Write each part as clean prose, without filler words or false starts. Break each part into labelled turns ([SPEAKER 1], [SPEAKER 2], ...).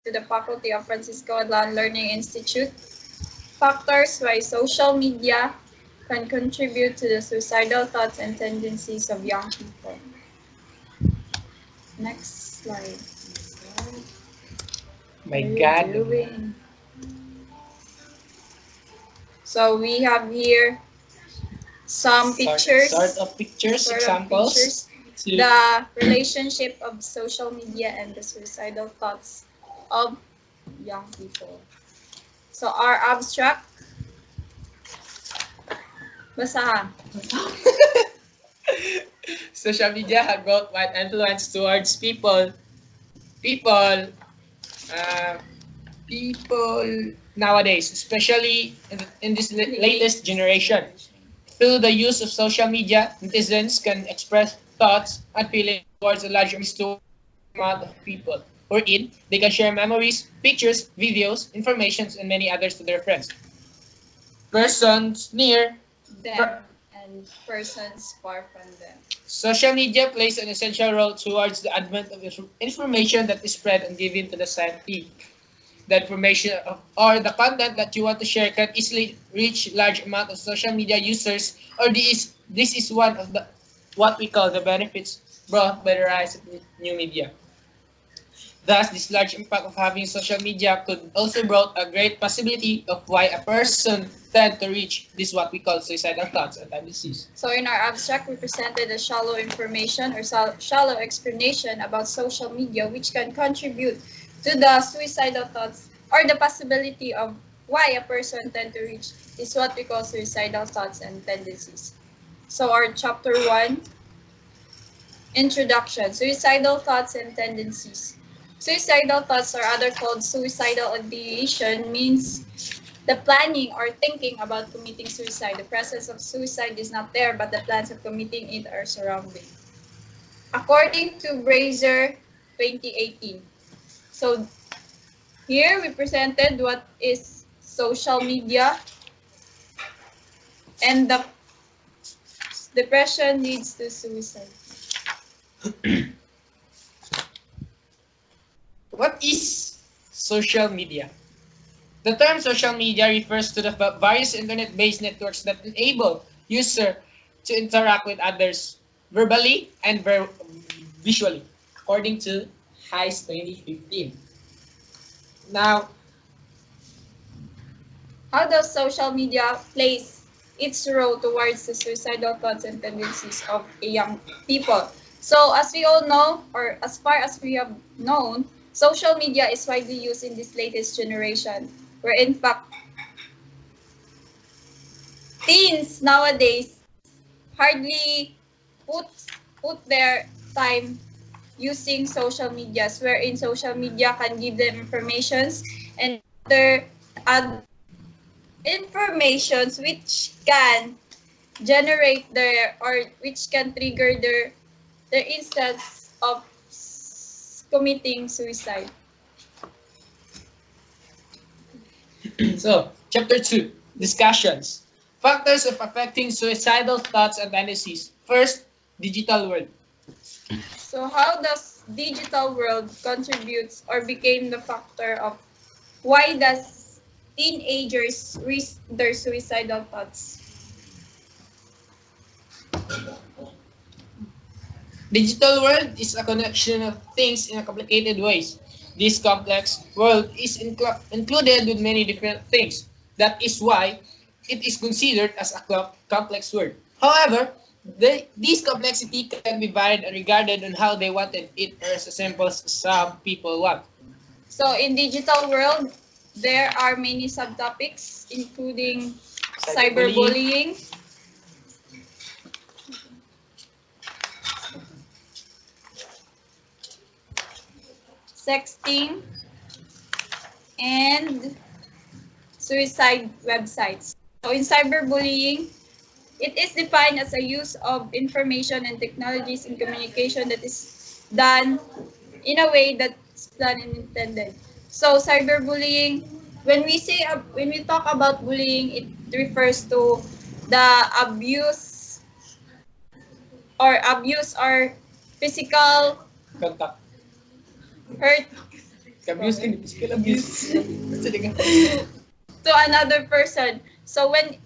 [SPEAKER 1] to the faculty of Francisco Adlaon Learning Institute. Factors why social media can contribute to the suicidal thoughts and tendencies of young people. Next slide.
[SPEAKER 2] My
[SPEAKER 1] What
[SPEAKER 2] God.
[SPEAKER 1] are you doing? So we have here some pictures.
[SPEAKER 2] Sort of pictures, examples.
[SPEAKER 1] The relationship of social media and the suicidal thoughts of young people. So our abstract. Basahan.
[SPEAKER 2] Social media have brought wide influence towards people nowadays, especially in this latest generation. Through the use of social media, netizens can express thoughts and feelings towards a large amount of people. Wherein they can share memories, pictures, videos, informations, and many others to their friends. Persons near
[SPEAKER 1] them and persons far from them.
[SPEAKER 2] Social media plays an essential role towards the advent of information that is spread and given to the scientific. The information or the content that you want to share can easily reach large amount of social media users, or this is one of the what we call the benefits brought by the rise of new media. Thus, this large impact of having social media could also brought a great possibility of why a person tend to reach this what we call suicidal thoughts and tendencies.
[SPEAKER 1] So in our abstract, we presented a shallow information or shallow explanation about social media which can contribute to the suicidal thoughts or the possibility of why a person tend to reach is what we call suicidal thoughts and tendencies. So our chapter 1, Introduction, Suicidal Thoughts and Tendencies. Suicidal thoughts, or other called suicidal ideation, means the planning or thinking about committing suicide. The presence of suicide is not there, but the plans of committing it are surrounding. According to Brazier 2018. So here we presented what is social media and the depression leads to suicide.
[SPEAKER 2] What is social media? The term social media refers to the various internet-based networks that enable users to interact with others verbally and visually, according to HICE 2015. Now,
[SPEAKER 1] how does social media plays its role towards the suicidal thoughts and tendencies of young people? So as we all know, or as far as we have known, social media is widely used in this latest generation, where in fact, teens nowadays hardly put their time using social medias, wherein social media can give them informations and other informations which can generate their, or which can trigger their instance of committing suicide.
[SPEAKER 2] So, chapter 2, discussions. Factors of affecting suicidal thoughts and tendencies. First, digital world.
[SPEAKER 1] So how does digital world contributes or became the factor of why does teenagers risk their suicidal thoughts?
[SPEAKER 2] Digital world is a connection of things in a complicated ways. This complex world is included with many different things. That is why it is considered as a complex world. However, this complexity can be varied and regarded on how they wanted it, or as simple as some people want.
[SPEAKER 1] So in digital world, there are many subtopics including cyberbullying, sexting, and suicide websites. So in cyberbullying, it is defined as a use of information and technologies in communication that is done in a way that's planned and intended. So cyberbullying, when we talk about bullying, it refers to the abuse or physical
[SPEAKER 2] Contact.
[SPEAKER 1] hurt
[SPEAKER 2] Abuse din, physical abuse.
[SPEAKER 1] To another person. So when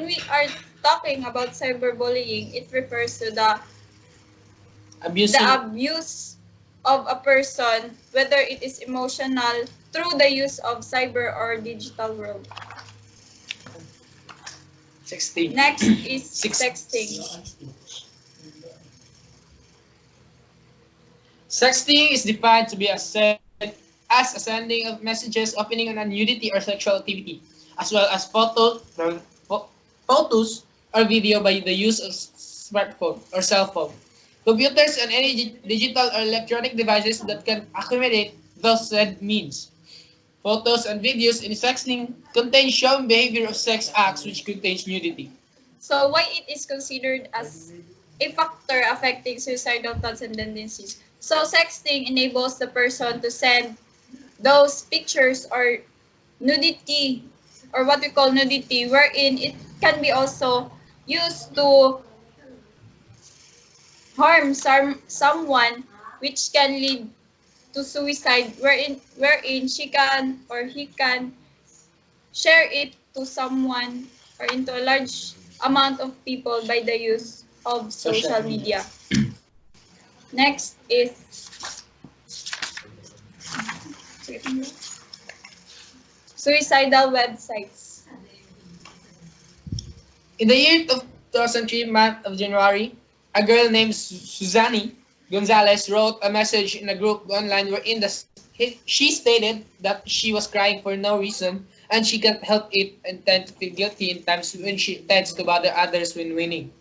[SPEAKER 1] we are talking about cyberbullying, it refers to the
[SPEAKER 2] Abusing.
[SPEAKER 1] abuse of a person, whether it is emotional through the use of cyber or digital world.
[SPEAKER 2] Sexting.
[SPEAKER 1] Next is sexting.
[SPEAKER 2] Sexting is defined to be as a sending of messages opening on a nudity or sexual activity, as well as photos or video by the use of smartphone or cell phone. Computers and any digital or electronic devices that can accommodate those said means. Photos and videos in sexting contain shown behavior of sex acts which contains nudity.
[SPEAKER 1] So why it is considered as a factor affecting suicidal thoughts and tendencies? So sexting enables the person to send those pictures or nudity, or what we call nudity, wherein it can be also used to harm someone, which can lead to suicide, wherein she can or he can share it to someone or into a large amount of people by the use of social media. Next is suicidal websites.
[SPEAKER 2] In the year of 2003, month of January, a girl named Suzanne Gonzalez wrote a message in a group online wherein she stated that she was crying for no reason and she can't help it and tend to feel guilty in times when she tends to bother others when whining.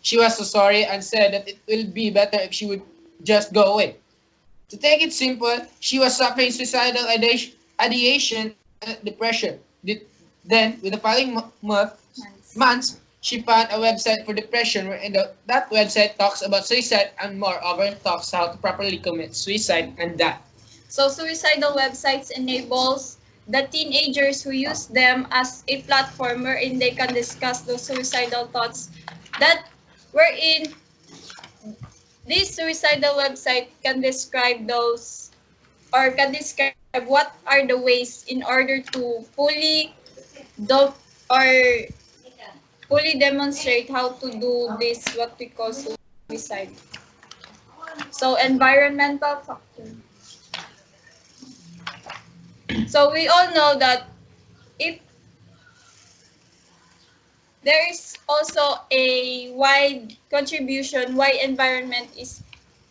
[SPEAKER 2] She was so sorry and said that it will be better if she would just go away. To take it simple, she was suffering suicidal ideation and depression. Then, with the following months, she found a website for depression wherein that website talks about suicide and moreover talks how to properly commit suicide and that.
[SPEAKER 1] So suicidal websites enables the teenagers who use them as a platform wherein they can discuss those suicidal thoughts, that wherein this suicidal website can describe those or can describe what are the ways in order to fully demonstrate how to do this, what we call suicide. So environmental factor. So we all know that if there is also a wide contribution why environment is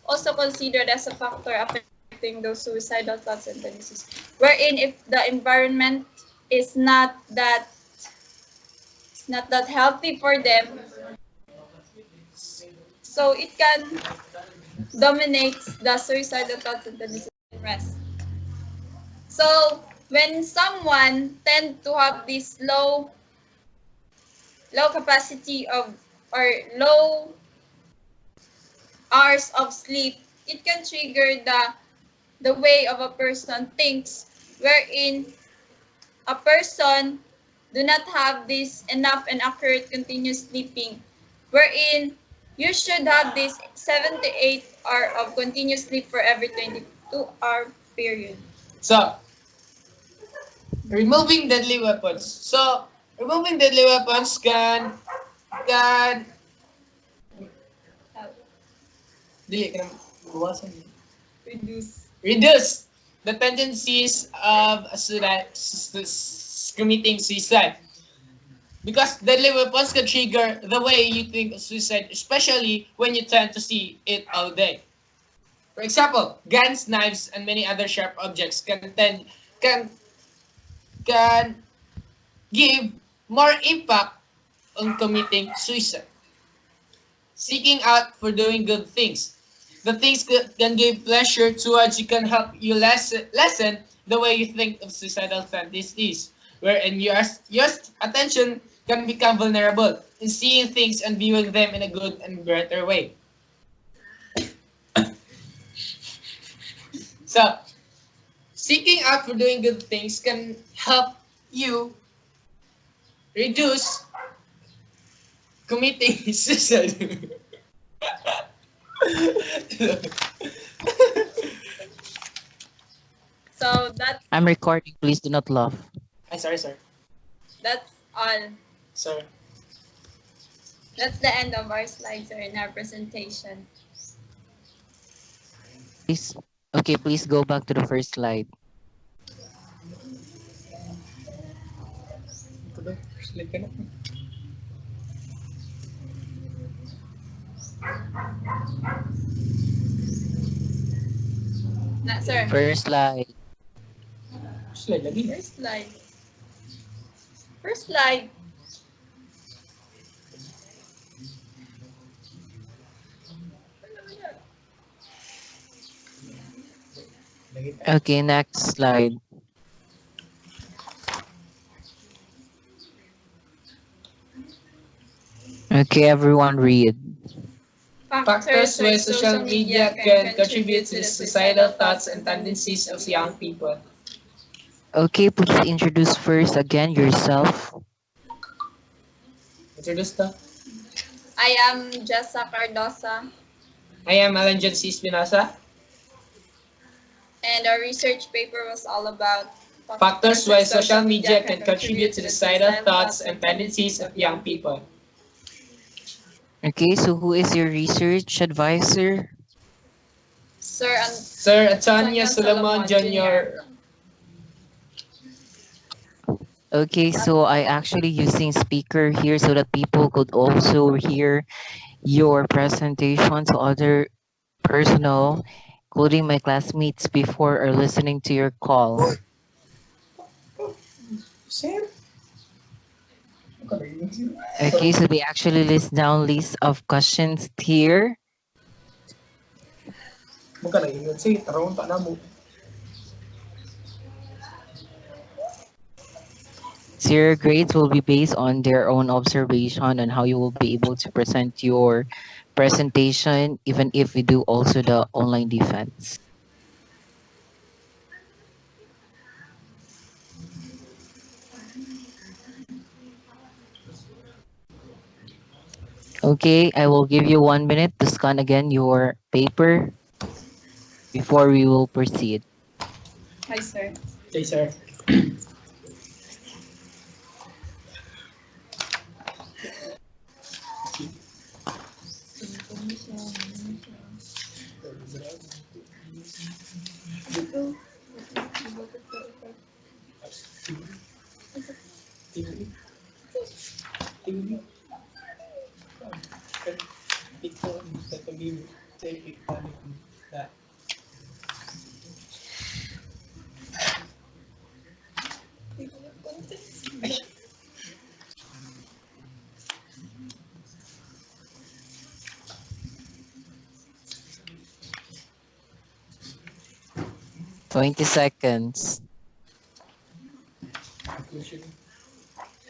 [SPEAKER 1] also considered as a factor affecting those suicidal thoughts and tendencies. Wherein if the environment is not that healthy for them, so it can dominate the suicidal thoughts and tendencies and rest. So when someone tend to have this low capacity of or low hours of sleep, it can trigger the way of a person thinks, wherein a person do not have this enough and accurate continuous sleeping, wherein you should have this 7 to 8 hour of continuous sleep for every 22-hour period.
[SPEAKER 2] So, removing deadly weapons. So, removing deadly weapons can reduce the tendencies of committing suicide. Because deadly weapons can trigger the way you think of suicide, especially when you tend to see it all day. For example, guns, knives, and many other sharp objects can give more impact on committing suicide. Seeking out for doing good things. The things can give pleasure towards you can help you lessen the way you think of suicidal tendencies, wherein your attention can become vulnerable in seeing things and viewing them in a good and better way. So, seeking out for doing good things can help you reduce committing suicide.
[SPEAKER 1] That's
[SPEAKER 3] I'm recording. Please do not laugh.
[SPEAKER 2] Ay, sorry, sir.
[SPEAKER 1] that's all.
[SPEAKER 2] Sir.
[SPEAKER 1] That's the end of our slides or in our presentation.
[SPEAKER 3] Please. Okay, please go back to the first slide.
[SPEAKER 2] Ito daw. Slide ka na.
[SPEAKER 1] Na, sir.
[SPEAKER 3] First slide.
[SPEAKER 2] Slide lagi.
[SPEAKER 1] First slide. First slide.
[SPEAKER 3] Okay, next slide. Okay, everyone read.
[SPEAKER 2] Factors where social media can contribute to the societal thoughts and tendencies of young people.
[SPEAKER 3] Okay, please introduce first again yourself.
[SPEAKER 2] Introduce the.
[SPEAKER 1] I am Jessa Cardosa,
[SPEAKER 2] I am Alan John C. Espinosa.
[SPEAKER 1] and our research paper was all about
[SPEAKER 2] Factors why social media can contribute to the societal thoughts and tendencies of young people.
[SPEAKER 3] Okay, so who is your research advisor?
[SPEAKER 2] Sir Antonio Solomon Jr.
[SPEAKER 3] Okay, so I actually using speaker here so that people could also hear your presentation to other personnel, including my classmates before are listening to your call.
[SPEAKER 2] Sir?
[SPEAKER 3] Okay, so they actually list down list of questions here.
[SPEAKER 2] Bukan lagi ingat sih, tarong tak namo.
[SPEAKER 3] So your grades will be based on their own observation on how you will be able to present your presentation, even if we do also the online defense. Okay, I will give you 1 minute to scan again your paper before we will proceed.
[SPEAKER 1] Hi, sir.
[SPEAKER 2] Okay, sir. That.
[SPEAKER 3] 20 seconds.
[SPEAKER 2] Conclusion.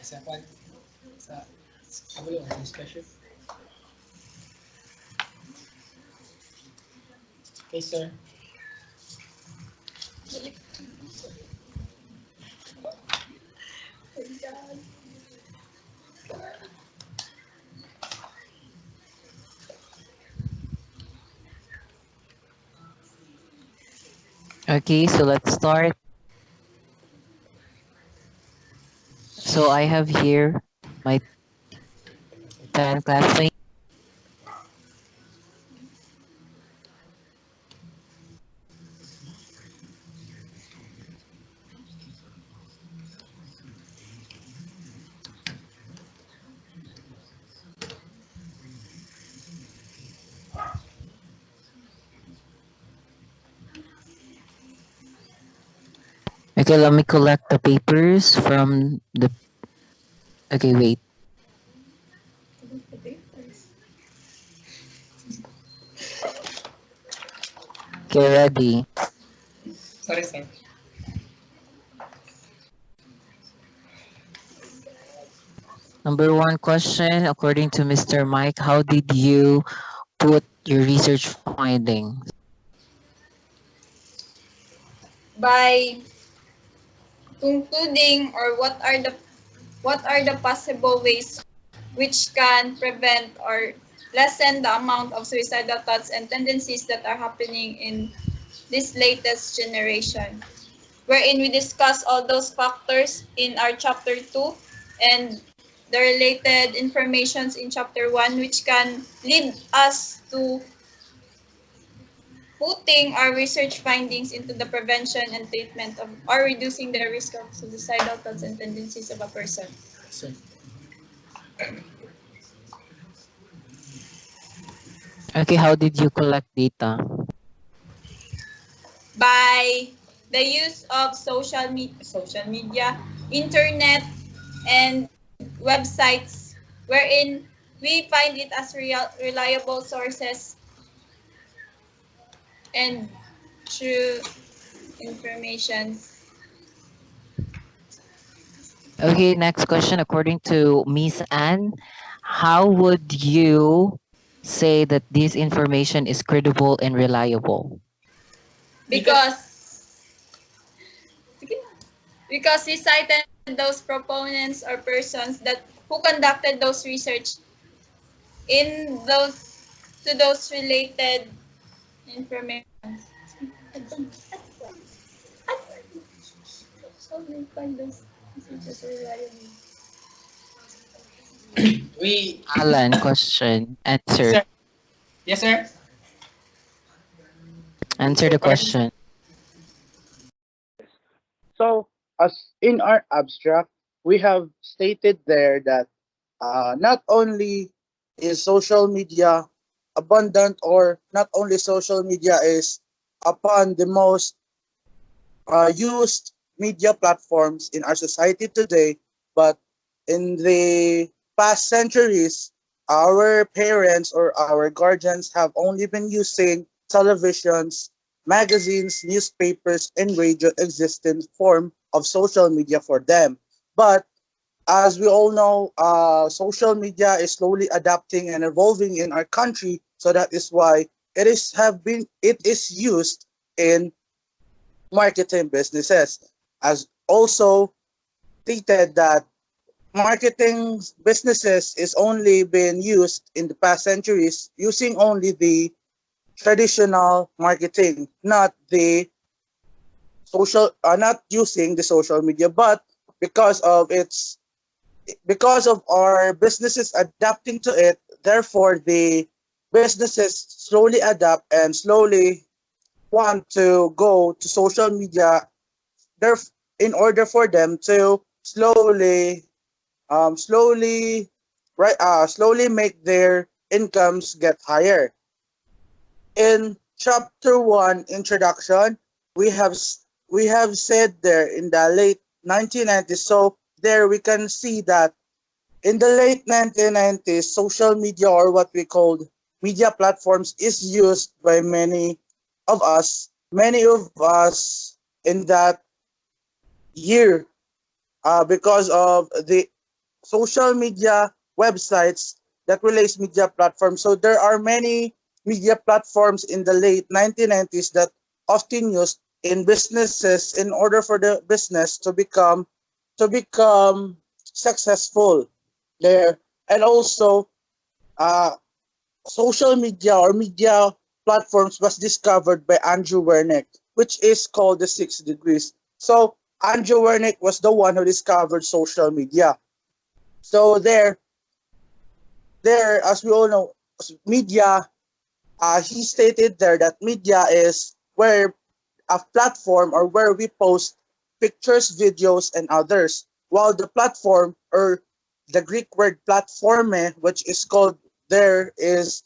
[SPEAKER 2] Sa pan. Sa kabalo ang discussion. Okay, sir.
[SPEAKER 3] Okay, so let's start. So I have here my 10 classmates. Okay, let me collect the papers from the. Okay, wait. Okay, ready.
[SPEAKER 2] Sorry, sir.
[SPEAKER 3] Number one question, according to Mr. Mike, how did you put your research findings?
[SPEAKER 1] By concluding or what are the possible ways which can prevent or lessen the amount of suicidal thoughts and tendencies that are happening in this latest generation. wherein we discuss all those factors in our chapter 2 and the related informations in chapter 1, which can lead us to putting our research findings into the prevention and treatment of or reducing the risk of suicidal thoughts and tendencies of a person.
[SPEAKER 2] So,
[SPEAKER 3] Okay, how did you collect data?
[SPEAKER 1] By the use of social media, internet, and websites, wherein we find it as reliable sources and true information.
[SPEAKER 3] Okay, next question. According to Miss Anne, how would you say that this information is credible and reliable?
[SPEAKER 1] Because because he cited those proponents or persons that who conducted those research in those related information. So we find those researches reliable.
[SPEAKER 2] we,
[SPEAKER 3] Alan, question.
[SPEAKER 2] yes,
[SPEAKER 3] Answer.
[SPEAKER 2] sir. Yes, sir.
[SPEAKER 3] Answer the question.
[SPEAKER 4] So, as in our abstract, we have stated there that not only is social media abundant, or not only social media is upon the most used media platforms in our society today, but in the past centuries, our parents or our guardians have only been using televisions, magazines, newspapers, and radio existing form of social media for them. But as we all know, social media is slowly adapting and evolving in our country. So that is why it is used in marketing businesses. As also stated that marketing businesses is only been used in the past centuries using only the traditional marketing, not the not using the social media, but because of its because of our businesses adapting to it, therefore the businesses slowly adapt and slowly want to go to social media there in order for them to slowly slowly make their incomes get higher. In chapter 1 introduction, we have we have said there in the late 1990s, so there we can see that in the late 1990s, social media, or what we called media platforms, is used by many of us in that year, because of the social media websites that relates media platforms. So there are many media platforms in the late 1990s that often used in businesses in order for the business to become successful there. And also, uh, social media or media platforms was discovered by Andrew Wernick, which is called the 6 degrees. So Andrew Wernick was the one who discovered social media. So there, as we all know, media. He stated there that media is where a platform or where we post pictures, videos, and others. While the platform, or the Greek word platforme, which is called there, is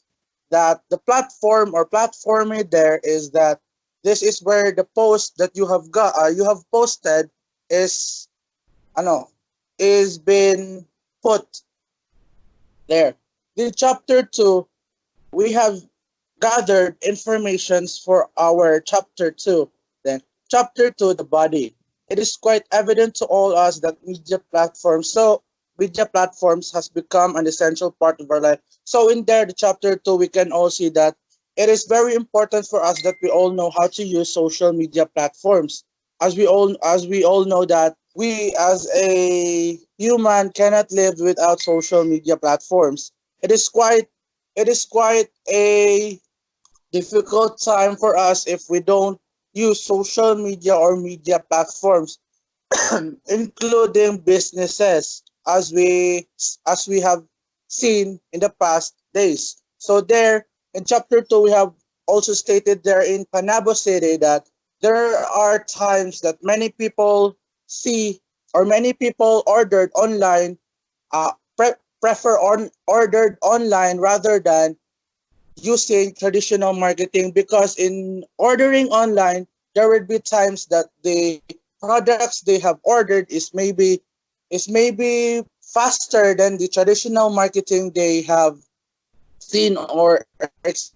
[SPEAKER 4] that the platform or platforme there is that this is where the post that you have posted is ano is been put there. In chapter 2, we have gathered informations for our chapter 2. Then chapter 2, the body. It is quite evident to all us that media platforms has become an essential part of our life. So in there, the chapter 2, we can all see that it is very important for us that we all know how to use social media platforms. As we all know that we as a human cannot live without social media platforms. It is quite a difficult time for us if we don't use social media or media platforms, including businesses, as we have seen in the past days. So there in chapter 2 we have also stated there in Panabo City that there are times that many people see or many people ordered online, prefer ordered online rather than using traditional marketing, because in ordering online there will be times that the products they have ordered is maybe faster than the traditional marketing they have seen or experienced.